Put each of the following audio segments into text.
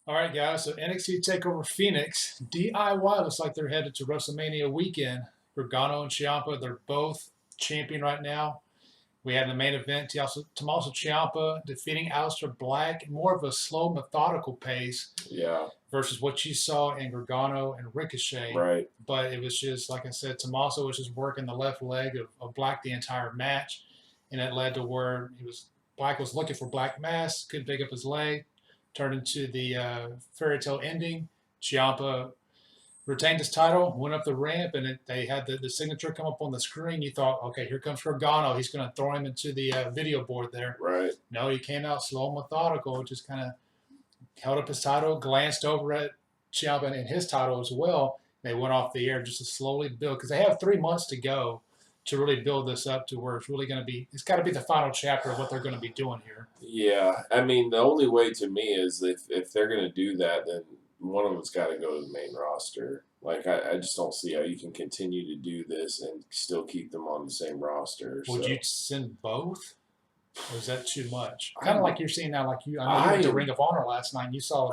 All right, guys. So NXT TakeOver Phoenix DIY looks like they're headed to WrestleMania weekend. Gargano and Ciampa, they're both champion right now. We had in the main event Tommaso Ciampa defeating Aleister Black, more of a slow, methodical pace Yeah, versus what you saw in Gargano and Ricochet. right. But it was just, like I said, Tommaso was just working the left leg of Black the entire match, and it led to where Black was looking for Black Mass, couldn't pick up his leg, turned into the fairy tale ending. Ciampa retained his title, went up the ramp, and they had the signature come up on the screen. You thought, okay, here comes Gargano. He's going to throw him into the video board there. Right. No, he came out slow and methodical, just kind of held up his title, glanced over at Ciampa and his title as well. They went off the air just to slowly build because they have 3 months to go to really build this up to where it's really going to be. It's got to be the final chapter of what they're going to be doing here. Yeah, I mean, the only way to me is if they're going to do that, then one of them's got to go to the main roster. Like, I just don't see how you can continue to do this and still keep them on the same roster. Would So you send both? Or is that too much? Kind of like you're seeing now, like I know you went to I Ring of Honor last night and you saw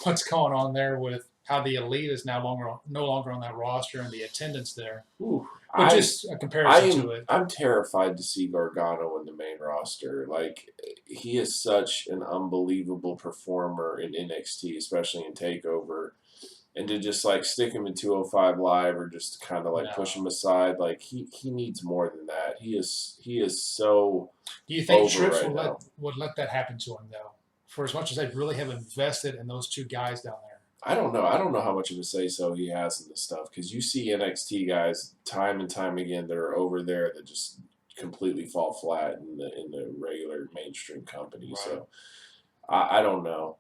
what's going on there with how the Elite is no longer on that roster and the attendance there. Ooh, But I just a comparison to it. I'm terrified to see Gargano in the main roster. Like, he is such an unbelievable performer in NXT, especially in Takeover. And to just like stick him in 205 Live or just kind of like push No. him aside, like he needs more than that. He is so Do you think over Trips right now. would let that happen to him though? For as much as they really have invested in those two guys down there. I don't know. I don't know how much of a say so he has in this stuff because you see NXT guys time and time again that are over there that just completely fall flat in the regular mainstream company. Right. So I don't know.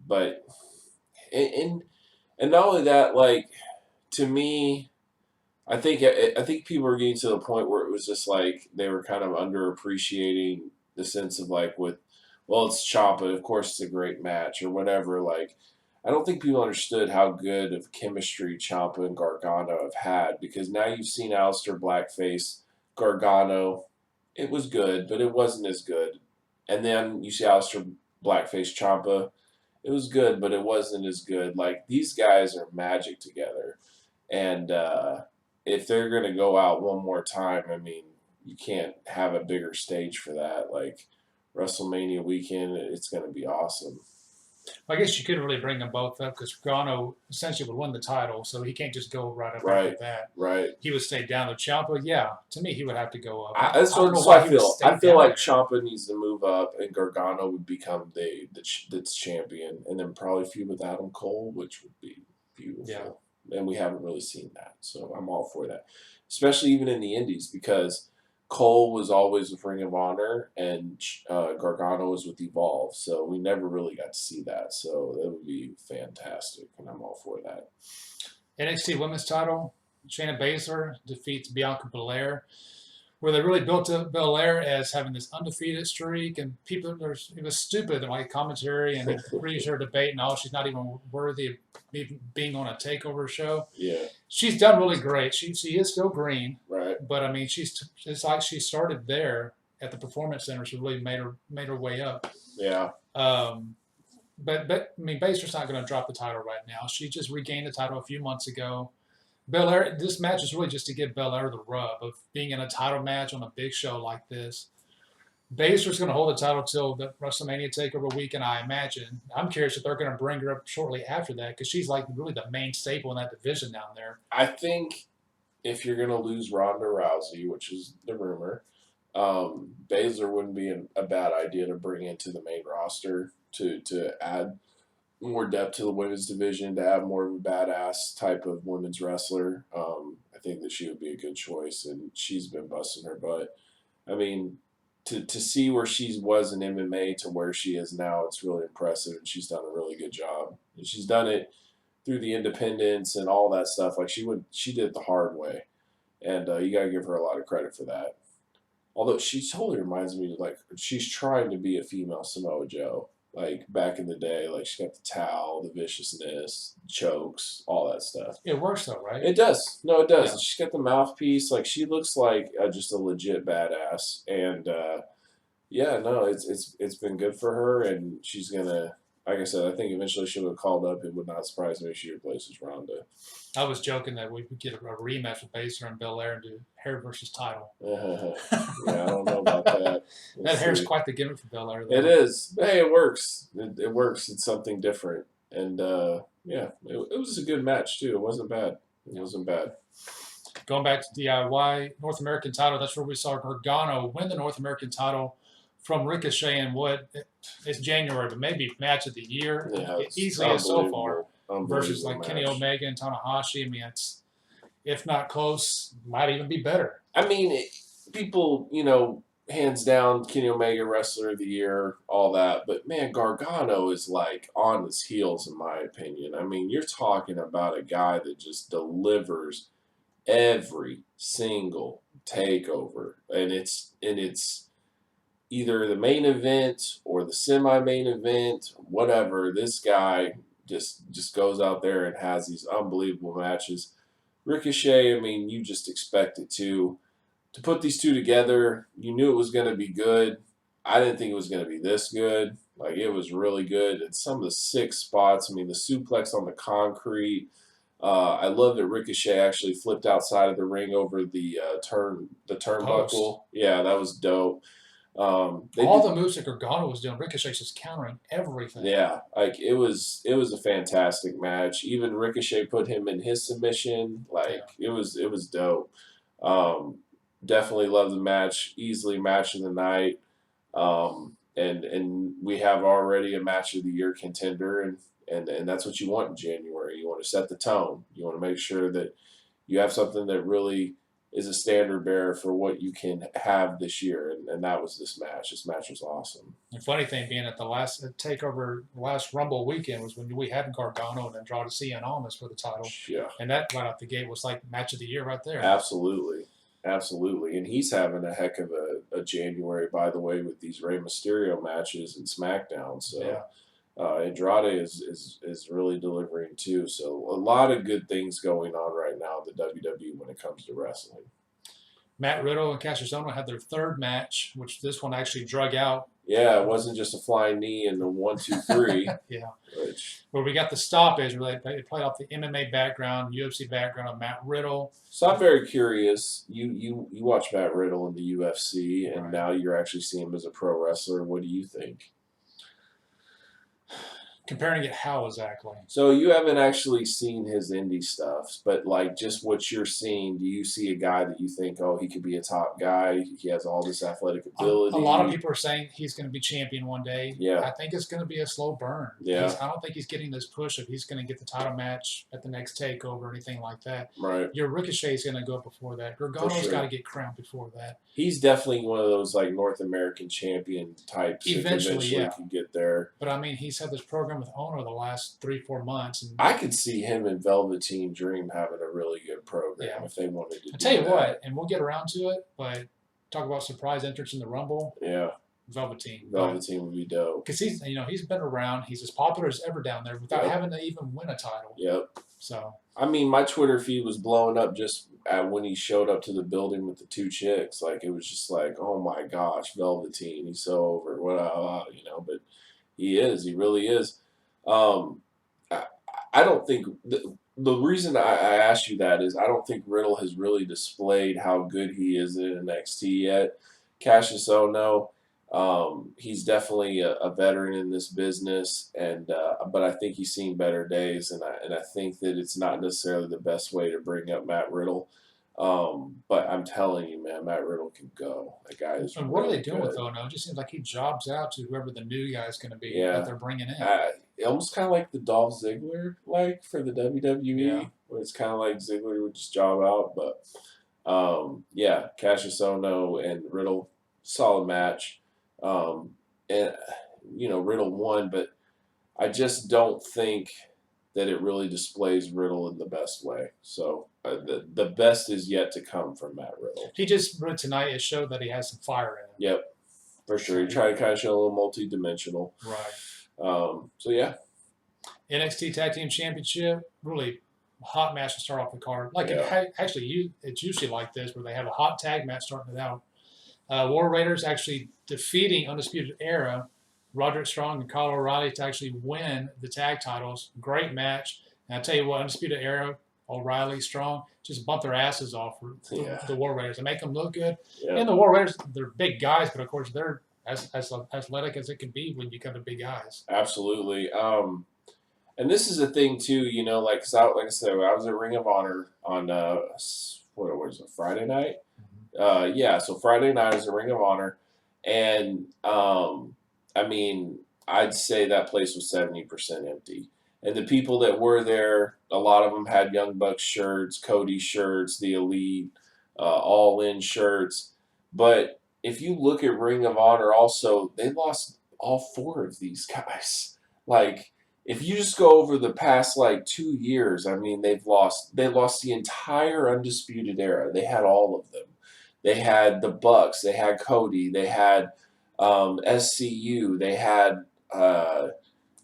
But and and not only that, like to me, I think people are getting to the point where it was just like they were kind of underappreciating the sense of like with, well, it's Ciampa, of course it's a great match or whatever. Like, I don't think people understood how good of chemistry Ciampa and Gargano have had because now you've seen Aleister Black face Gargano. It was good, but it wasn't as good. And then you see Aleister Black face Ciampa. It was good, but it wasn't as good. Like, these guys are magic together. And if they're going to go out one more time, I mean, you can't have a bigger stage for that. Like, WrestleMania weekend, it's going to be awesome. I guess you couldn't really bring them both up because Gargano essentially would win the title, so he can't just go right up Right, after that. right. He would stay down. The Ciampa, yeah, to me he would have to go up. That's I don't know what why I he would feel. stay I feel down like there. Ciampa needs to move up, and Gargano would become the champion, and then probably feud with Adam Cole, which would be beautiful. Yeah. And we haven't really seen that, so I'm all for that. Especially even in the Indies, because Cole was always with Ring of Honor, and Gargano was with Evolve, so we never really got to see that. So that would be fantastic, and I'm all for that. NXT Women's Title, Shayna Baszler defeats Bianca Belair, where they really built up Belair as having this undefeated streak, and it was stupid, like commentary and pre-show debate, and all. She's not even worthy of even being on a takeover show. Yeah, She's done really great. She is still green, right. but I mean, it's like she started there at the Performance Center. She really made her way up. Yeah, But I mean, Baszler's not going to drop the title right now. She just regained the title a few months ago. Belair, this match is really just to give Belair the rub of being in a title match on a big show like this. Baszler's going to hold the title till the WrestleMania Takeover weekend, I imagine. I'm curious if they're going to bring her up shortly after that because she's like really the main staple in that division down there. I think if you're going to lose Ronda Rousey, which is the rumor, Baszler wouldn't be a bad idea to bring into the main roster to add more depth to the women's division, to have more of a badass type of women's wrestler. I think that she would be a good choice, and she's been busting her butt. I mean, to see where she was in MMA to where she is now, it's really impressive, and she's done a really good job. And she's done it through the independence and all that stuff. Like, she did it the hard way, and you got to give her a lot of credit for that. Although she totally reminds me of, like, she's trying to be a female Samoa Joe. Like, back in the day, like, she got the towel, the viciousness, chokes, all that stuff. It works though, right? It does. No, it does. Yeah. She's got the mouthpiece. Like, she looks like just a legit badass. And, yeah, no, it's been good for her, and she's going to like I said, I think eventually she'll get called up. It would not surprise me if she replaces Ronda. I was joking that we would get a rematch with Baszler and Belair and do hair versus title. Yeah, I don't know about that. That hair's quite the gimmick for Belair. It is. Hey, it works. It works. It's something different. And yeah, it was a good match too. It wasn't bad. It wasn't bad. Going back to DIY North American title, that's where we saw Gargano win the North American title from Ricochet in it's January, but maybe match of the year. Yeah, it easily is so far. Versus like match. Kenny Omega and Tanahashi. I mean, it's, if not close, might even be better. I mean, people, hands down, Kenny Omega Wrestler of the Year, all that. But man, Gargano is like on his heels, in my opinion. I mean, you're talking about a guy that just delivers every single takeover, and it's either the main event or the semi-main event, whatever. This guy just goes out there and has these unbelievable matches. Ricochet, I mean, you just expect it to put these two together. You knew it was going to be good. I didn't think it was going to be this good. Like, it was really good. And some of the sick spots, I mean, the suplex on the concrete. I love that Ricochet actually flipped outside of the ring over the turnbuckle. Yeah, that was dope. All the moves that Gargano was doing, Ricochet's just countering everything. Yeah, like it was a fantastic match. Even Ricochet put him in his submission. Like it was dope. Definitely love the match. Easily match of the night. And we have already a match of the year contender, and that's what you want in January. You want to set the tone. You want to make sure that you have something that really is a standard bearer for what you can have this year, and that was this match. This match was awesome. The funny thing being at the last TakeOver, last Rumble weekend was when we had Gargano and Andrade Cien Almas for the title. Yeah. And that right out the gate was like match of the year right there. Absolutely. Absolutely. And he's having a heck of a January, by the way, with these Rey Mysterio matches and SmackDown. So yeah. Andrade is really delivering too. So a lot of good things going on right now at the WWE when it comes to wrestling. Matt Riddle and Cassius Ohno had their third match, which this one actually drug out. Yeah, it wasn't just a flying knee and the 1, 2, 3. Yeah. Which, where we got the stoppage where they played off the MMA background, UFC background of Matt Riddle. So I'm very curious. You watch Matt Riddle in the UFC, and now you're actually seeing him as a pro wrestler. What do you think? Comparing it how exactly? So you haven't actually seen his indie stuff, but like just what you're seeing, do you see a guy that you think, oh, he could be a top guy? He has all this athletic ability. A lot of people are saying he's going to be champion one day. Yeah. I think it's going to be a slow burn. Yeah. I don't think he's getting this push if he's going to get the title match at the next TakeOver or anything like that. Right. Your Ricochet's going to go before that. Gargano's got to get crowned before that. He's definitely one of those like North American champion types. Eventually yeah. Can get there. But I mean, he's had this program with Ohno the last 3-4 months. And I could see him and Velveteen Dream having a really good program if they wanted to. I'll tell you what, and we'll get around to it, but talk about surprise entrance in the Rumble. Yeah. Velveteen would be dope. Because he's been around. He's as popular as ever down there without having to even win a title. Yep. So. I mean, my Twitter feed was blowing up just when he showed up to the building with the two chicks. Like, it was just like, oh my gosh, Velveteen, he's so over. But he is. He really is. I don't think the reason I asked you that is I don't think Riddle has really displayed how good he is in NXT yet. Cassius Ohno, he's definitely a veteran in this business, but I think he's seen better days, and I think that it's not necessarily the best way to bring up Matt Riddle. But I'm telling you, man, Matt Riddle can go. That guy is. And what are they doing with Ohno? It just seems like he jobs out to whoever the new guy is going to be that they're bringing in. Almost kind of like the Dolph Ziggler, like for the WWE, where it's kind of like Ziggler would just job out. But Cassius Ohno and Riddle, solid match. And Riddle won, but I just don't think that it really displays Riddle in the best way. So the best is yet to come from Matt Riddle. He just tonight it showed that he has some fire in him. Yep, for sure. He tried to kind of show a little multi-dimensional. Right. NXT Tag Team Championship, really hot match to start off the card. It's usually like this where they have a hot tag match starting it out. War Raiders actually defeating Undisputed Era Roderick Strong and Kyle O'Reilly to actually win the tag titles. Great match. And I tell you what, Undisputed Era, O'Reilly, Strong, just bump their asses off for the War Raiders and make them look good. Yeah. And the War Raiders, they're big guys, but of course they're as athletic as it can be when you come to big guys. Absolutely. And this is a thing too, you know, like, like I said, I was at Ring of Honor on what was it, Friday night? Yeah, so Friday night was a Ring of Honor, and I mean, I'd say that place was 70% empty. And the people that were there, a lot of them had Young Bucks shirts, Cody shirts, the Elite, All In shirts. But if you look at Ring of Honor, also they lost all 4 of these guys. Like, if you just go over the past like 2 years, I mean, they lost the entire Undisputed Era. They had all of them. They had the Bucks. They had Cody. They had SCU. They had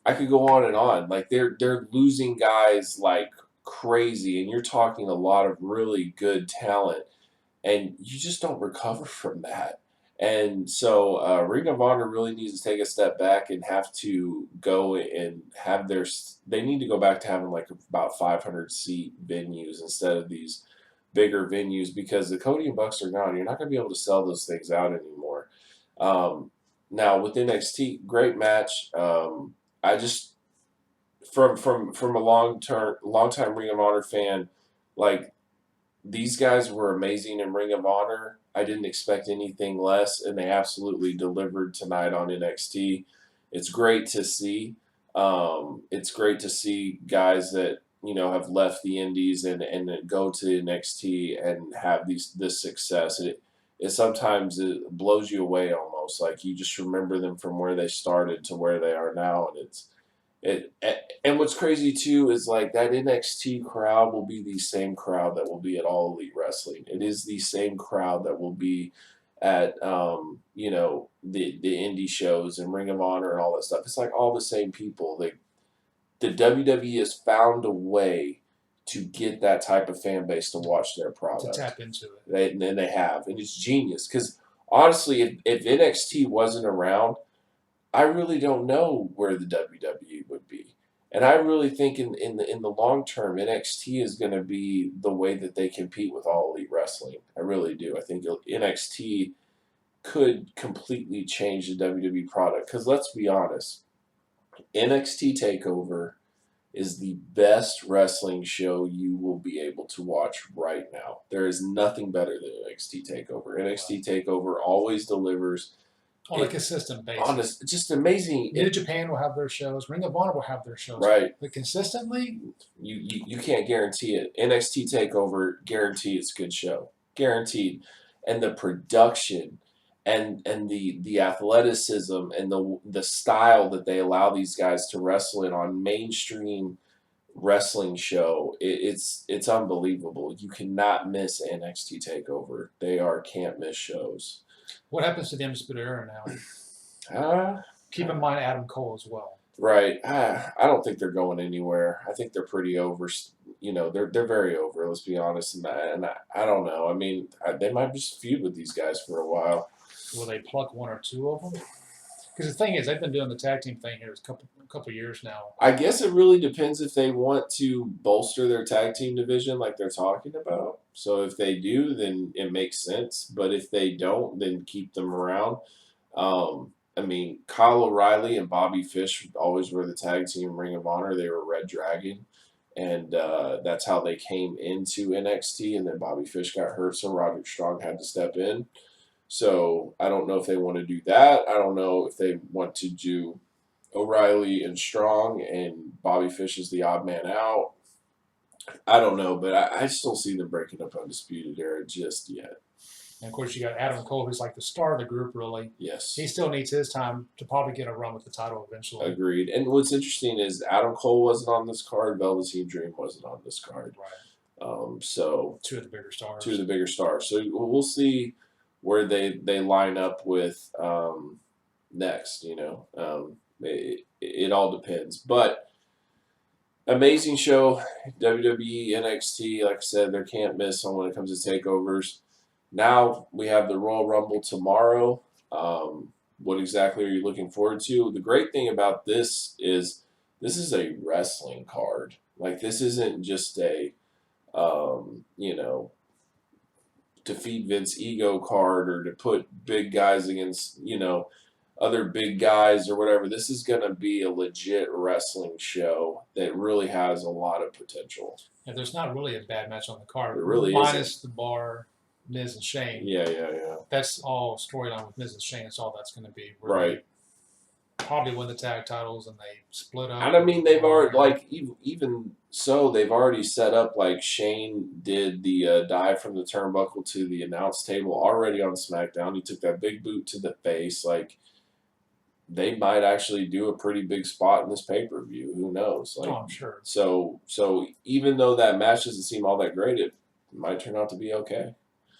I could go on and on. Like, they're losing guys like crazy, and you're talking a lot of really good talent, and you just don't recover from that. And so Ring of Honor really needs to take a step back and have to go and have they need to go back to having like about 500 seat venues instead of these bigger venues, because the Cody and Bucks are gone. You're not going to be able to sell those things out anymore. Now with NXT, great match. I just from a long time Ring of Honor fan, like, these guys were amazing in Ring of Honor. I didn't expect anything less, and they absolutely delivered tonight on NXT. It's great to see. It's great to see guys that, you know, have left the Indies and go to NXT and have this success. It sometimes it blows you away almost. Like, you just remember them from where they started to where they are now, and and what's crazy too is, like, that NXT crowd will be the same crowd that will be at All Elite Wrestling. It is the same crowd that will be at you know, the indie shows and Ring of Honor and all that stuff. It's like all the same people. The WWE has found a way to get that type of fan base to watch their product. To tap into it. And they have, and it's genius. Because honestly, if NXT wasn't around, I really don't know where the WWE would be. And I really think in the long term, NXT is going to be the way that they compete with All Elite Wrestling. I really do. I think NXT could completely change the WWE product. Because let's be honest, NXT TakeOver is the best wrestling show you will be able to watch right now. There is nothing better than NXT TakeOver. NXT TakeOver always delivers. On a consistent basis. Just amazing. New Japan will have their shows. Ring of Honor will have their shows. Right. But consistently, you can't guarantee it. NXT TakeOver, guarantee it's a good show. Guaranteed. And the production and the athleticism and the style that they allow these guys to wrestle in on mainstream wrestling show, it's unbelievable. You cannot miss NXT TakeOver. They are can't miss shows. What happens to the Undisputed Era now? Keep in mind Adam Cole as well. Right. I don't think they're going anywhere. I think they're pretty over. You know, they're very over. Let's be honest. And I don't know. I mean, they might just feud with these guys for a while. Will they pluck 1 or 2 of them? Because the thing is, they've been doing the tag team thing here a couple years now. I guess it really depends if they want to bolster their tag team division like they're talking about. So if they do, then it makes sense. But if they don't, then keep them around. I mean, Kyle O'Reilly and Bobby Fish always were the tag team Ring of Honor. They were Red Dragon. And that's how they came into NXT. And then Bobby Fish got hurt, so Roderick Strong had to step in. So I don't know if they want to do that. I don't know if they want to do O'Reilly and Strong and Bobby Fish is the odd man out. I don't know, but I just don't see them breaking up Undisputed Era just yet. And of course, you got Adam Cole, who's like the star of the group, really. Yes. He still needs his time to probably get a run with the title eventually. Agreed. And what's interesting is Adam Cole wasn't on this card. Velveteen Dream wasn't on this card. Right. So 2 of the bigger stars. 2 of the bigger stars. So we'll see where they line up with next, you know. It all depends. But amazing show. WWE, NXT, like I said, they can't miss on when it comes to takeovers. Now we have the Royal Rumble tomorrow. what exactly are you looking forward to? The great thing about this is a wrestling card. Like, this isn't just a, you know, to feed Vince ego card or to put big guys against, you know, other big guys or whatever. This is going to be a legit wrestling show that really has a lot of potential. Yeah, there's not really a bad match on the card. It really minus isn't. the bar, Miz and Shane. Yeah. That's all storyline with Miz and Shane. That's all that's going to be. Right. Probably win the tag titles and they split up. And I mean, they've already, like, even so, they've already set up, like, Shane did the dive from the turnbuckle to the announce table already on SmackDown. He took that big boot to the face. Like, they might actually do a pretty big spot in this pay-per-view. Who knows? Like, I'm sure. So even though that match doesn't seem all that great, it might turn out to be okay.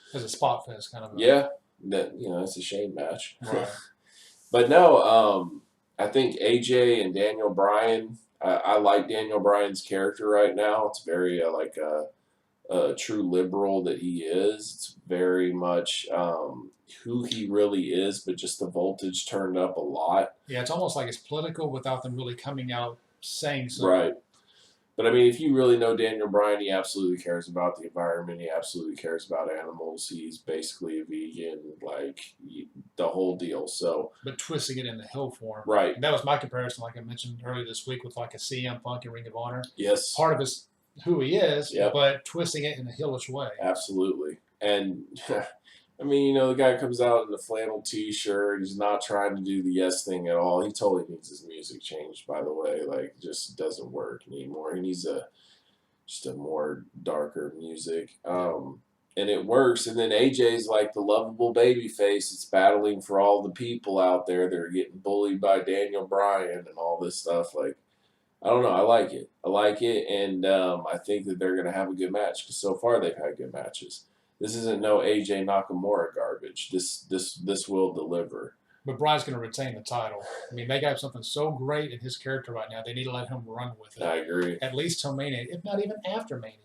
Because a spot fest kind of. Yeah, that, you know, it's a Shane match. Right. But no, I think AJ and Daniel Bryan. I like Daniel Bryan's character right now. It's very like a true liberal that he is. It's very much who he really is, but just the voltage turned up a lot. Yeah, it's almost like it's political without them really coming out saying so. Right. But I mean, if you really know Daniel Bryan, he absolutely cares about the environment. He absolutely cares about animals. He's basically a vegan, like the whole deal. So, but twisting it in the heel form. Right. And that was my comparison, like I mentioned earlier this week, with like a CM Punk and Ring of Honor. Yes. Part of it's who he is, Yep. but twisting it in a heelish way. Absolutely. And I mean, you know, the guy comes out in a flannel T-shirt. He's not trying to do the yes thing at all. He totally needs his music changed, by the way. Like, just doesn't work anymore. He needs just a more darker music. And it works. And then AJ's like the lovable baby face. It's battling for all the people out there that are getting bullied by Daniel Bryan and all this stuff. Like, I don't know. I like it. And I think that they're going to have a good match because so far they've had good matches. This isn't no AJ Nakamura garbage. This will deliver. But Bryan's going to retain the title. I mean, they got something so great in his character right now. They need to let him run with it. I agree. At least till Mania, if not even after Mania.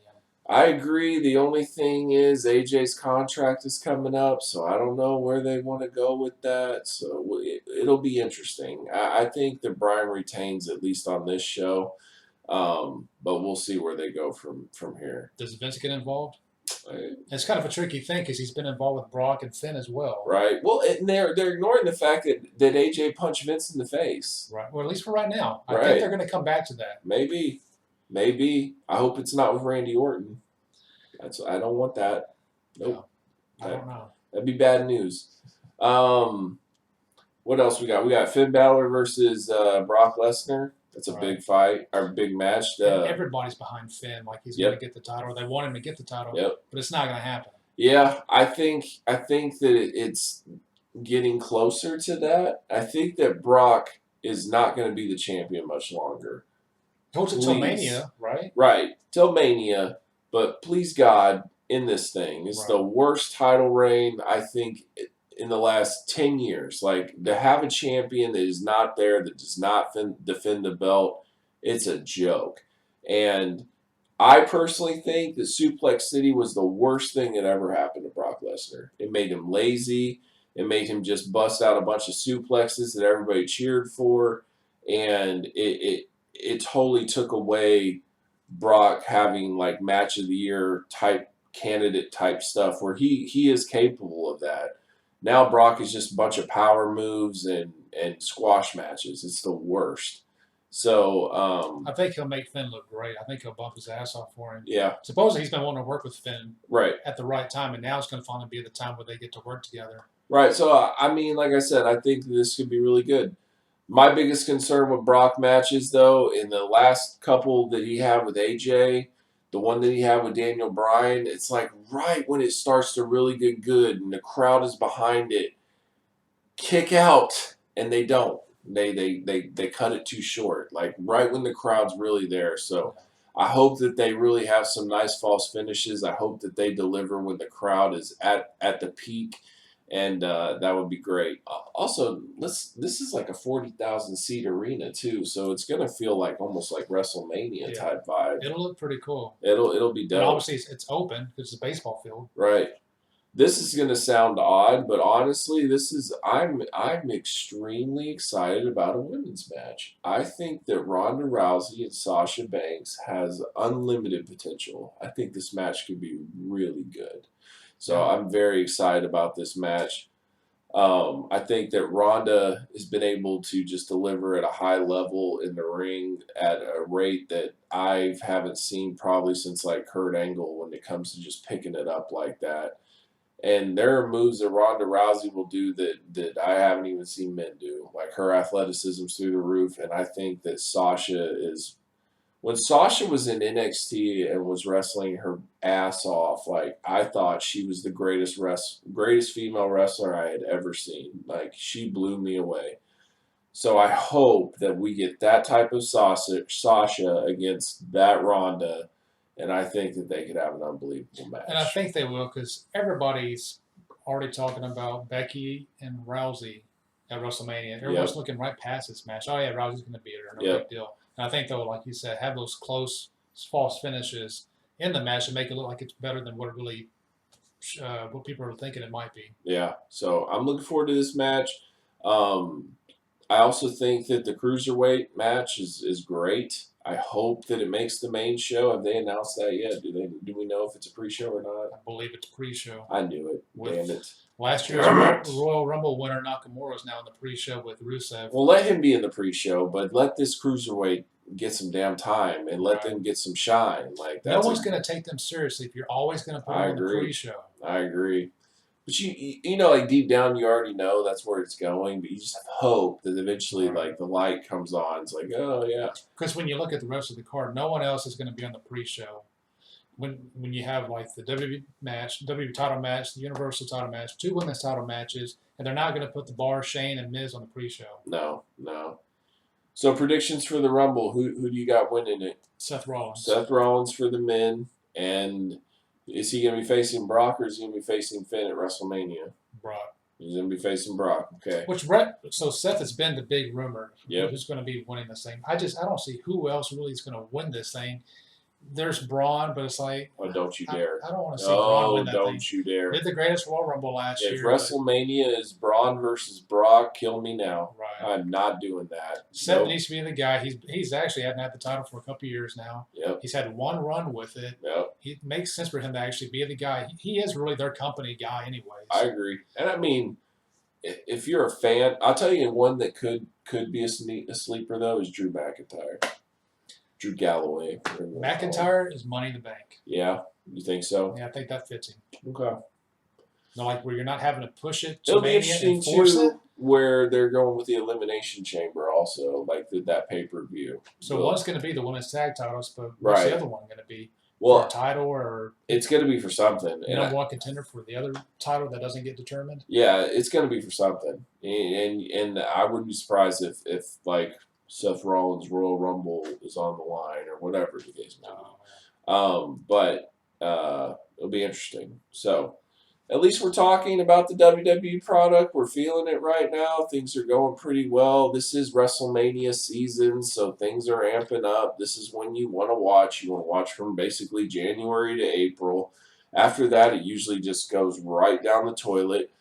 I agree. The only thing is AJ's contract is coming up, so I don't know where they want to go with that. So it'll be interesting. I think that Bryan retains at least on this show, but we'll see where they go from here. Does Vince get involved? It's kind of a tricky thing because he's been involved with Brock and Finn as well. Right. Well, and they're ignoring the fact that AJ punched Vince in the face. Right. Well, at least for right now. I Right. think they're going to come back to that. Maybe. I hope it's not with Randy Orton. I don't want that. Nope. No, I don't know. That'd be bad news. What else we got? We got Finn Balor versus Brock Lesnar. That's a big fight, or big match. Everybody's behind Finn, like he's going to get the title, or they want him to get the title, but it's not going to happen. Yeah, I think that it's getting closer to that. I think that Brock is not going to be the champion much longer. Holds it till Mania, right? Right, till Mania. But please God, in this thing, it's the worst title reign I think in the last 10 years. Like, to have a champion that is not there, that does not defend the belt, it's a joke. And I personally think that Suplex City was the worst thing that ever happened to Brock Lesnar. It made him lazy. It made him just bust out a bunch of suplexes that everybody cheered for. And it totally took away Brock having, like, match of the year type candidate type stuff where he is capable of that. Now Brock is just a bunch of power moves and squash matches. It's the worst. So I think he'll make Finn look great. I think he'll bump his ass off for him. Yeah. Supposedly he's been wanting to work with Finn at the right time, and now it's going to finally be the time where they get to work together. Right. So I mean, like I said, I think this could be really good. My biggest concern with Brock matches, though, in the last couple that he had with AJ, the one that he had with Daniel Bryan, it's like right when it starts to really get good and the crowd is behind it, kick out, and they don't. They cut it too short, like right when the crowd's really there. So I hope that they really have some nice false finishes. I hope that they deliver when the crowd is at the peak. And that would be great. Also, this is like a 40,000 seat arena too, so it's gonna feel like almost like WrestleMania type vibe. It'll look pretty cool. It'll be dope. And obviously, it's open because it's a baseball field. Right. This is going to sound odd, but honestly, I'm extremely excited about a women's match. I think that Ronda Rousey and Sasha Banks has unlimited potential. I think this match could be really good. So I'm very excited about this match. I think that Ronda has been able to just deliver at a high level in the ring at a rate that I haven't seen probably since like Kurt Angle when it comes to just picking it up like that. And there are moves that Ronda Rousey will do that I haven't even seen men do. Like her athleticism's through the roof, and I think that Sasha is. When Sasha was in NXT and was wrestling her ass off, like I thought she was the greatest female wrestler I had ever seen. Like she blew me away. So I hope that we get that type of Sasha against that Ronda. And I think that they could have an unbelievable match. And I think they will because everybody's already talking about Becky and Rousey at WrestleMania. Everyone's looking right past this match. Oh, yeah, Rousey's going to beat her. No big deal. And I think they'll, like you said, have those close false finishes in the match and make it look like it's better than what it really what people are thinking it might be. Yeah. So I'm looking forward to this match. I also think that the Cruiserweight match is great. I hope that it makes the main show. Have they announced that yet? Do we know if it's a pre-show or not? I believe it's pre-show. I knew it. Damn it. Last year's Royal Rumble winner Nakamura is now in the pre-show with Rusev. Well, let him be in the pre-show, but let this Cruiserweight get some damn time and let them get some shine. Like no one's going to take them seriously if you're always going to put them in the pre-show. I agree. But you know, like deep down, you already know that's where it's going. But you just hope that eventually, like the light comes on. It's like, oh yeah. Because when you look at the rest of the card, no one else is going to be on the pre-show. When you have like the WWE match, WWE title match, the Universal title match, 2 women's title matches, and they're not going to put the Bar, Shane, and Miz on the pre-show. No. So predictions for the Rumble: Who do you got winning it? Seth Rollins. Seth Rollins for the men, and is he going to be facing Brock or is he going to be facing Finn at WrestleMania? Brock. He's going to be facing Brock. Okay. So Seth has been the big rumor. Yep. Who's going to be winning this thing? I don't see who else really is going to win this thing. There's Braun, but it's like... Oh, don't you dare. I don't want to see Braun win that thing. Don't you dare. Did the greatest Royal Rumble last year. If WrestleMania is Braun versus Brock, kill me now. Right. I'm not doing that. Seth needs to be the guy. He's actually hadn't had the title for a couple of years now. Yep. He's had one run with it. Yep. It makes sense for him to actually be the guy. He is really their company guy anyways. I agree. And I mean, if you're a fan, I'll tell you one that could be a sleeper, though, is Drew McIntyre. Drew Galloway. McIntyre is Money in the Bank. Yeah, you think so? Yeah, I think that fits him. Okay. No, like where you're not having to push it to It'll be Mania interesting and force too, it. where they're going with the Elimination Chamber also, like that pay-per-view. So one's going to be the women's tag titles, but what's the other one going to be? Well, for a title or it's going to be for something. Number one contender for the other title that doesn't get determined. Yeah, it's going to be for something, and I wouldn't be surprised if like Seth Rollins' Royal Rumble is on the line or whatever the case may be. But it'll be interesting. So at least we're talking about the WWE product. We're feeling it right now. Things are going pretty well. This is WrestleMania season, so things are amping up. This is when you want to watch. You want to watch from basically January to April. After that, it usually just goes right down the toilet.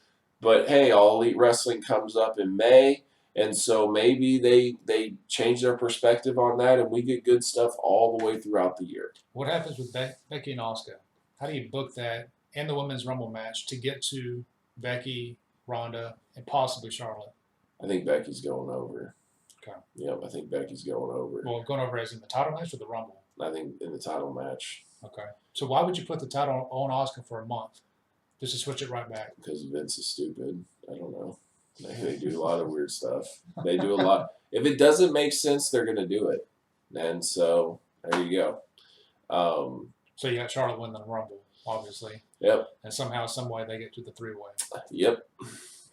But hey, All Elite Wrestling comes up in May. And so maybe they change their perspective on that, and we get good stuff all the way throughout the year. What happens with Becky and Asuka? How do you book that and the Women's Rumble match to get to Becky, Ronda, and possibly Charlotte? I think Becky's going over. Okay. Yep, I think Becky's going over. Well, going over as in the title match or the Rumble? I think in the title match. Okay. So why would you put the title on Asuka for a month? Just to switch it right back? Because Vince is stupid. I don't know. They do a lot of weird stuff. They do a lot. If it doesn't make sense, they're going to do it. And so there you go. So you got Charlotte win the Rumble, obviously. Yep. And somehow, some way, they get to the 3-way. Yep.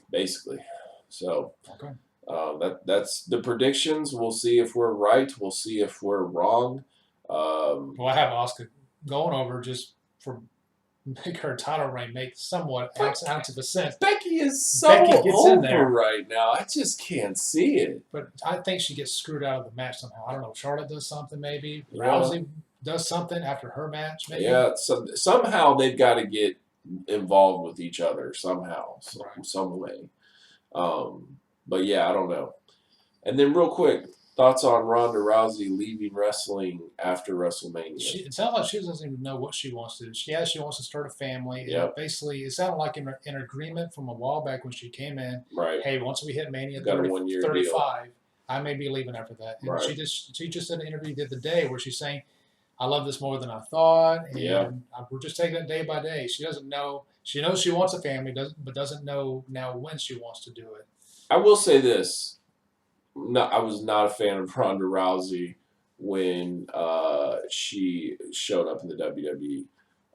Basically. So okay. That's the predictions. We'll see if we're right. We'll see if we're wrong. Well, I have Asuka going over just for make her title reign make somewhat ounce of a sense. Becky is so over right now. I just can't see it. But I think she gets screwed out of the match somehow. I don't know. Charlotte does something maybe. Rousey does something after her match maybe. Yeah. Somehow they've got to get involved with each other somehow, Right. some way. But yeah, I don't know. And then real quick, thoughts on Ronda Rousey leaving wrestling after WrestleMania? It sounds like she doesn't even know what she wants to do. She wants to start a family, and Yep. basically, it sounded like in agreement from a while back when she came in. Right. Hey, once we hit Mania Got a 30, 1-year deal. 35, I may be leaving after that. And Right. she just did an interview the other day where she's saying, "I love this more than I thought, and Yeah. we're just taking it day by day." She doesn't know. She knows she wants a family, but doesn't know now when she wants to do it. I will say this. No, I was not a fan of Ronda Rousey when she showed up in the WWE.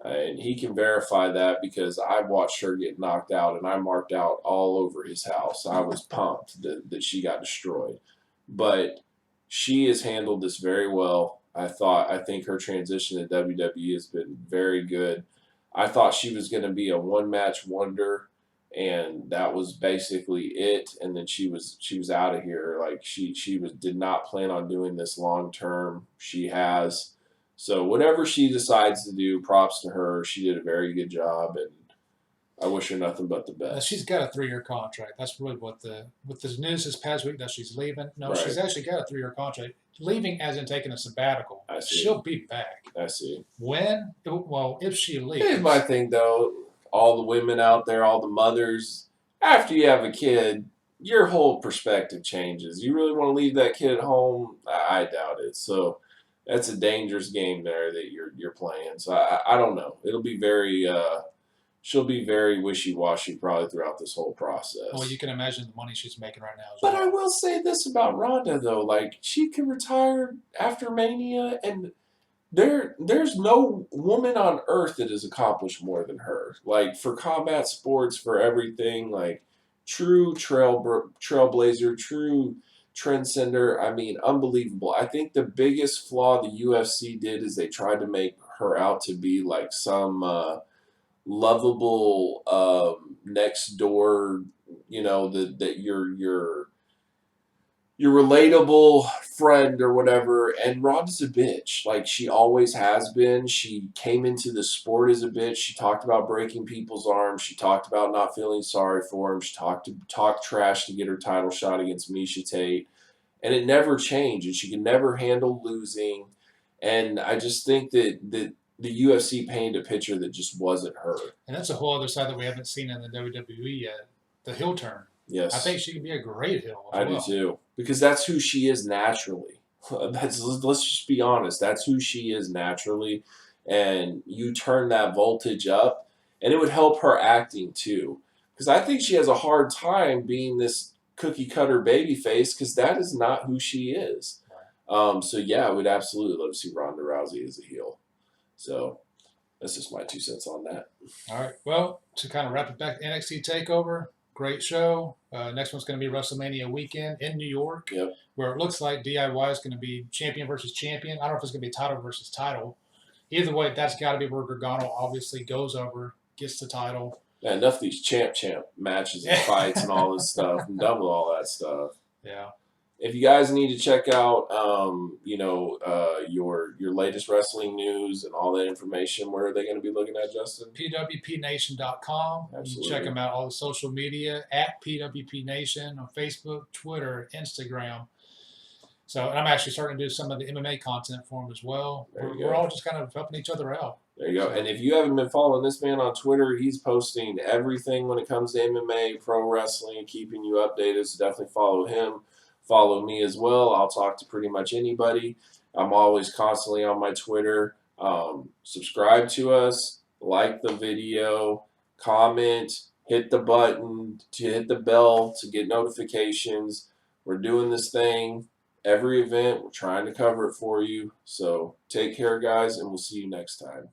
And he can verify that because I watched her get knocked out and I marked out all over his house. I was pumped that she got destroyed. But she has handled this very well. I think her transition to WWE has been very good. I thought she was going to be a one-match wonder, and that was basically it. And then she was out of here. Like she did not plan on doing this long term. She has. So whatever she decides to do, props to her. She did a very good job, and I wish her nothing but the best. She's got a 3-year contract. That's really what with the news this past week that she's leaving. No, Right. she's actually got a 3-year contract. Leaving as in taking a sabbatical. I see. She'll be back. I see. When? Well, if she leaves. Here's my thing, though. All the women out there, all the mothers, after you have a kid, your whole perspective changes. You really want to leave that kid at home? I doubt it. So that's a dangerous game there that you're playing. So I don't know. It'll be very she'll be very wishy-washy probably throughout this whole process. Well, you can imagine the money she's making right now. But I will say this about Ronda though, like she can retire after Mania, and there's no woman on earth that has accomplished more than her. Like for combat sports, for everything, like true trailblazer, true trendsetter. I mean, unbelievable. I think the biggest flaw the UFC did is they tried to make her out to be like some lovable next door, that your relatable friend or whatever. And Ronda's a bitch. Like she always has been. She came into the sport as a bitch. She talked about breaking people's arms. She talked about not feeling sorry for him. She talked trash to get her title shot against Misha Tate. And it never changed. And she could never handle losing. And I just think that the UFC painted a picture that just wasn't her. And that's a whole other side that we haven't seen in the WWE yet. The heel turn. Yes. I think she can be a great heel. I do too. Because that's who she is naturally. Let's just be honest. That's who she is naturally. And you turn that voltage up, and it would help her acting too. Because I think she has a hard time being this cookie cutter baby face, because that is not who she is. So yeah, I would absolutely love to see Ronda Rousey as a heel. So that's just my 2 cents on that. All right. Well, to kind of wrap it back, NXT TakeOver, great show. Next one's going to be WrestleMania weekend in New York, Yep. where it looks like DIY is going to be champion versus champion. I don't know if it's going to be title versus title. Either way, that's got to be where Gargano obviously goes over, gets the title. Yeah, enough of these champ matches and fights and all this stuff. I'm done with all that stuff. Yeah. If you guys need to check out, your latest wrestling news and all that information, where are they going to be looking at, Justin? PWPNation.com. Absolutely. You check them out, all the social media, at PWPNation on Facebook, Twitter, Instagram. So I'm actually starting to do some of the MMA content for them as well. We're all just kind of helping each other out. There you go. And if you haven't been following this man on Twitter, he's posting everything when it comes to MMA, pro wrestling, keeping you updated. So definitely follow him. Follow me as well. I'll talk to pretty much anybody. I'm always constantly on my Twitter. Subscribe to us, like the video, comment, hit the button, hit the bell to get notifications. We're doing this thing every event. We're trying to cover it for you. So take care, guys, and we'll see you next time.